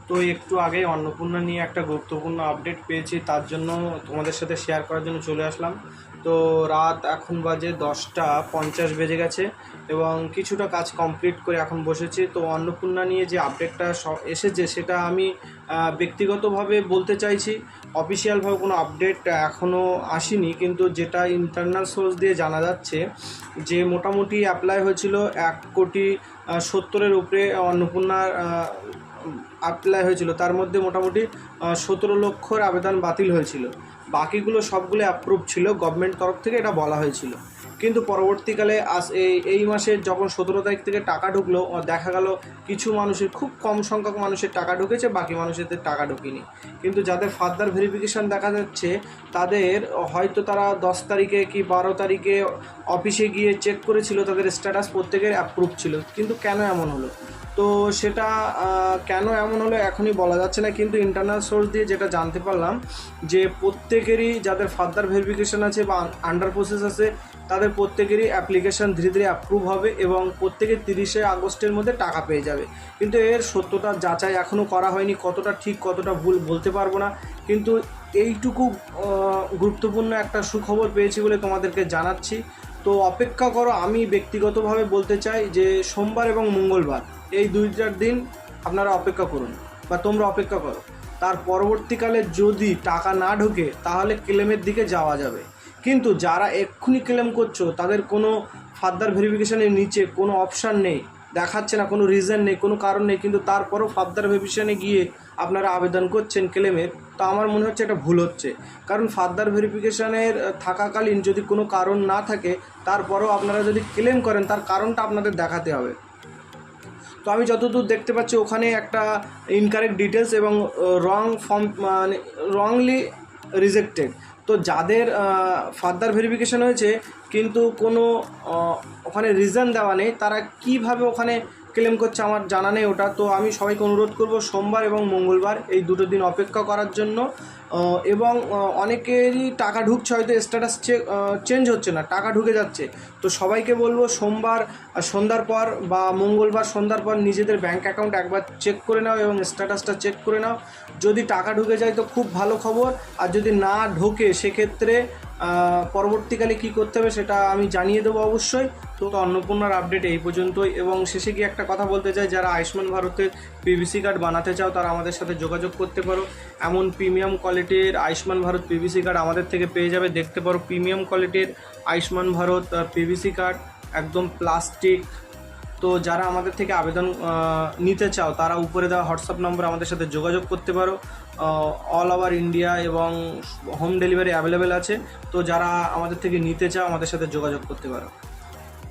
তো একটু আগে অন্নপূর্ণা নিয়ে একটা গুরুত্বপূর্ণ আপডেট পেয়েছি, তার জন্য তোমাদের সাথে শেয়ার করার জন্য চলে আসলাম। তো রাত এখন বাজে 10:50 বেজে গেছে এবং কিছুটা কাজ কমপ্লিট করে এখন বসেছি। তো অন্নপূর্ণা নিয়ে যে আপডেটটা এসেছে সেটা আমি ব্যক্তিগতভাবে বলতে চাইছি। অফিসিয়ালভাবে কোনো আপডেট এখনও আসেনি, কিন্তু যেটা ইন্টারনাল সোর্স দিয়ে জানা যাচ্ছে যে মোটামুটি অ্যাপ্লাই হয়েছিল 1,70,00,000-এর উপরে অন্নপূর্ণার অ্যাপ্লাই হয়েছিল। তার মধ্যে মোটামুটি 17 লক্ষর আবেদন বাতিল হয়েছিল, বাকিগুলো সবগুলো অ্যাপ্রুভ ছিল, গভর্নমেন্ট তরফ থেকে এটা বলা হয়েছিল। কিন্তু পরবর্তীকালে এই মাসের যখন 17 তারিখ থেকে টাকা ঢুকলো, দেখা গেল কিছু মানুষের, খুব কম সংখ্যক মানুষের টাকা ঢুকেছে, বাকি মানুষের টাকা ঢুকেনি। কিন্তু যাদের ফার্দার ভেরিফিকেশান দেখা যাচ্ছে তাদের হয়তো তারা 10 তারিখে কি 12 তারিখে অফিসে গিয়ে চেক করেছিল, তাদের স্ট্যাটাস প্রত্যেকের অ্যাপ্রুভ ছিল। কিন্তু কেন এমন হলো? তো সেটা কেন এমন হলো এখনই বলা যাচ্ছে না, কিন্তু ইন্টারনাল সোর্স দিয়ে যেটা জানতে পারলাম যে প্রত্যেকেরই যাদের ফার্দার ভেরিফিকেশান আছে বা আন্ডার প্রসেস আছে তাদের প্রত্যেকেরই অ্যাপ্লিকেশান ধীরে ধীরে অ্যাপ্রুভ হবে এবং প্রত্যেকের 30শে আগস্টের মধ্যে টাকা পেয়ে যাবে। কিন্তু এর সত্যতা যাচাই এখনও করা হয়নি, কতটা ঠিক কতটা ভুল বলতে পারবো না। কিন্তু এইটুকু গুরুত্বপূর্ণ একটা সুখবর পেয়েছি বলে তোমাদেরকে জানাচ্ছি। তো অপেক্ষা করো, আমি ব্যক্তিগতভাবে বলতে চাই যে সোমবার এবং মঙ্গলবার এই 2টা দিন আপনারা অপেক্ষা করুন বা তোমরা অপেক্ষা করো। তার পরবর্তীকালে যদি টাকা না ঢোকে তাহলে ক্লেমের দিকে যাওয়া যাবে। কিন্তু যারা এক্ষুনি ক্লেম করছো তাদের কোনো ফার্দার ভেরিফিকেশানের নিচে কোনো অপশান নেই, দেখাচ্ছে না, কোনো রিজন নেই, কোনো কারণ নেই, কিন্তু তারপরও ফার্দার ভেরিফিকেশানে গিয়ে আপনারা আবেদন করছেন ক্লেমের। তো আমার মনে হচ্ছে এটা ভুল হচ্ছে, কারণ ফার্দার ভেরিফিকেশানের থাকাকালীন যদি কোনো কারণ না থাকে তারপরেও আপনারা যদি ক্লেম করেন তার কারণটা আপনাদের দেখাতে হবে। তো আমি যতদূর দেখতে পাচ্ছি ওখানে একটা ইনকারেক্ট ডিটেলস এবং রং ফর্ম, মানে রংলি রিজেক্টেড। তো যাদের ফার্দার ভেরিফিকেশান হয়েছে কিন্তু কোনো ওখানে রিজন দেওয়া নেই, তারা কিভাবে ওখানে ক্লেম করছে আমার জানা নেই ওটা। তো আমি সবাইকে অনুরোধ করব সোমবার এবং মঙ্গলবার এই 2টো দিন অপেক্ষা করার জন্য। এবং অনেকেরই টাকা ঢুকছে, হয়তো স্ট্যাটাস চেঞ্জ হচ্ছে না, টাকা ঢুকে যাচ্ছে। তো সবাইকে বলবো সোমবার সন্ধ্যার পর বা মঙ্গলবার সন্ধ্যার পর নিজেদের ব্যাঙ্ক অ্যাকাউন্ট একবার চেক করে নাও এবং স্ট্যাটাসটা চেক করে নাও। যদি টাকা ঢুকে যায় তো খুব ভালো খবর, আর যদি না ঢোকে সেক্ষেত্রে পরবর্তীকালে কী করতে হবে সেটা আমি জানিয়ে দেবো অবশ্যই। তো অন্নপূর্ণার আপডেট এই পর্যন্তই। এবং শেষে গিয়ে একটা কথা বলতে চাই, যারা আয়ুষ্মান ভারতের পিভিসি কার্ড বানাতে চাও তারা আমাদের সাথে যোগাযোগ করতে পারো। এমন প্রিমিয়াম কোয়ালিটির আয়ুষ্মান ভারত পিভিসি কার্ড আমাদের থেকে পেয়ে যাবে। দেখতে পারো প্রিমিয়াম কোয়ালিটির আয়ুষ্মান ভারত পিভিসি কার্ড, একদম প্লাস্টিক। তো যারা আমাদের থেকে আবেদন নিতে চাও তারা উপরে দেওয়া হোয়াটসঅ্যাপ নম্বর আমাদের সাথে যোগাযোগ করতে পারো। অল ওভার ইন্ডিয়া এবং হোম ডেলিভারি অ্যাভেলেবেল আছে। তো যারা আমাদের থেকে নিতে চাও আমাদের সাথে যোগাযোগ করতে পারো।